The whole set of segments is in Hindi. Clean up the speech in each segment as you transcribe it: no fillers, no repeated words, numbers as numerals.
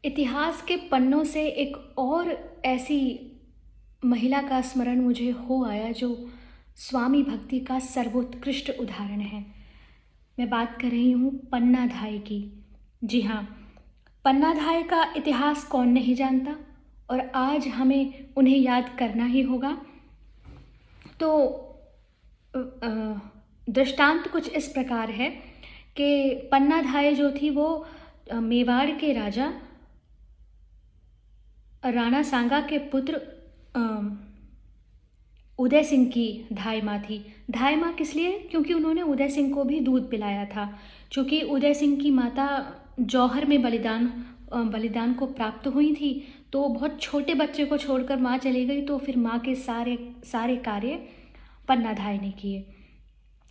इतिहास के पन्नों से एक और ऐसी महिला का स्मरण मुझे हो आया जो स्वामी भक्ति का सर्वोत्कृष्ट उदाहरण है। मैं बात कर रही हूँ पन्ना धाय की। जी हाँ, पन्ना धाय का इतिहास कौन नहीं जानता, और आज हमें उन्हें याद करना ही होगा। तो दृष्टांत कुछ इस प्रकार है कि पन्ना धाय जो थी वो मेवाड़ के राजा राणा सांगा के पुत्र उदय सिंह की धाय माँ थी। धाय माँ किस लिए? क्योंकि उन्होंने उदय सिंह को भी दूध पिलाया था। चूँकि उदय सिंह की माता जौहर में बलिदान को प्राप्त हुई थी, तो बहुत छोटे बच्चे को छोड़कर माँ चली गई, तो फिर माँ के सारे कार्य पन्ना धाय ने किए,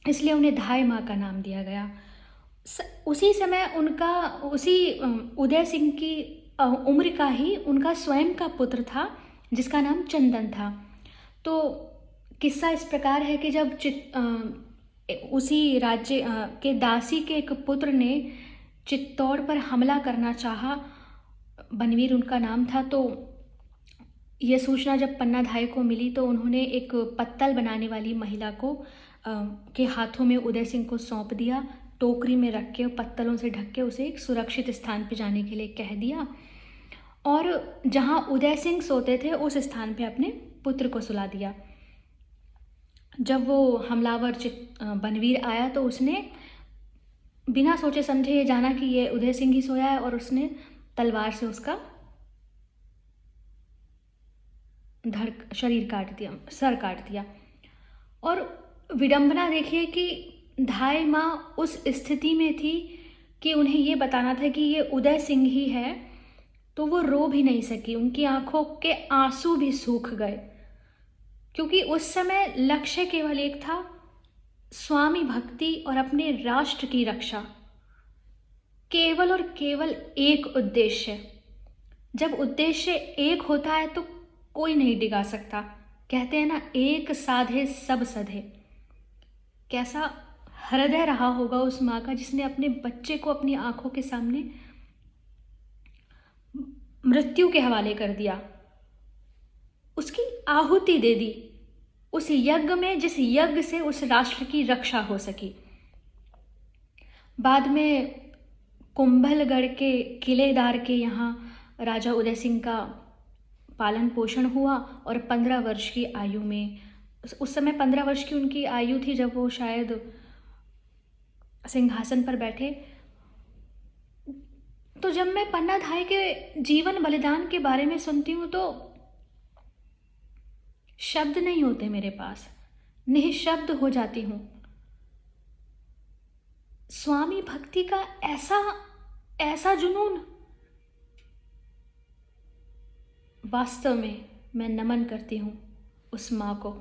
इसलिए उन्हें धाय माँ का नाम दिया गया। उसी समय उसी उदय सिंह की उम्र का ही उनका स्वयं का पुत्र था जिसका नाम चंदन था। तो किस्सा इस प्रकार है कि जब उसी राज्य के दासी के एक पुत्र ने चित्तौड़ पर हमला करना चाहा, बनवीर उनका नाम था, तो यह सूचना जब पन्ना धाय को मिली तो उन्होंने एक पत्तल बनाने वाली महिला को के हाथों में उदय सिंह को सौंप दिया। टोकरी में रख के पत्तलों से ढक के उसे एक सुरक्षित स्थान पर जाने के लिए कह दिया, और जहाँ उदय सिंह सोते थे उस स्थान पे अपने पुत्र को सुला दिया। जब वो हमलावर बनवीर आया तो उसने बिना सोचे समझे ये जाना कि ये उदय सिंह ही सोया है, और उसने तलवार से उसका सर काट दिया। और विडंबना देखिए कि धाय माँ उस स्थिति में थी कि उन्हें ये बताना था कि ये उदय सिंह ही है, तो वो रो भी नहीं सकी। उनकी आंखों के आंसू भी सूख गए, क्योंकि उस समय लक्ष्य केवल एक था, स्वामी भक्ति और अपने राष्ट्र की रक्षा। केवल और केवल एक उद्देश्य। जब उद्देश्य एक होता है तो कोई नहीं डिगा सकता। कहते हैं ना, एक साधे सब सधे। कैसा हृदय रहा होगा उस माँ का जिसने अपने बच्चे को अपनी आंखों के सामने मृत्यु के हवाले कर दिया, उसकी आहुति दे दी उस यज्ञ में, जिस यज्ञ से उस राष्ट्र की रक्षा हो सकी। बाद में कुंभलगढ़ के किलेदार के यहाँ राजा उदय सिंह का पालन पोषण हुआ, और 15 वर्ष की आयु में, उस समय 15 वर्ष की उनकी आयु थी जब वो शायद सिंहासन पर बैठे। तो जब मैं पन्ना धाय के जीवन बलिदान के बारे में सुनती हूँ तो शब्द नहीं होते मेरे पास, निःशब्द हो जाती हूँ। स्वामी भक्ति का ऐसा जुनून, वास्तव में मैं नमन करती हूँ उस माँ को।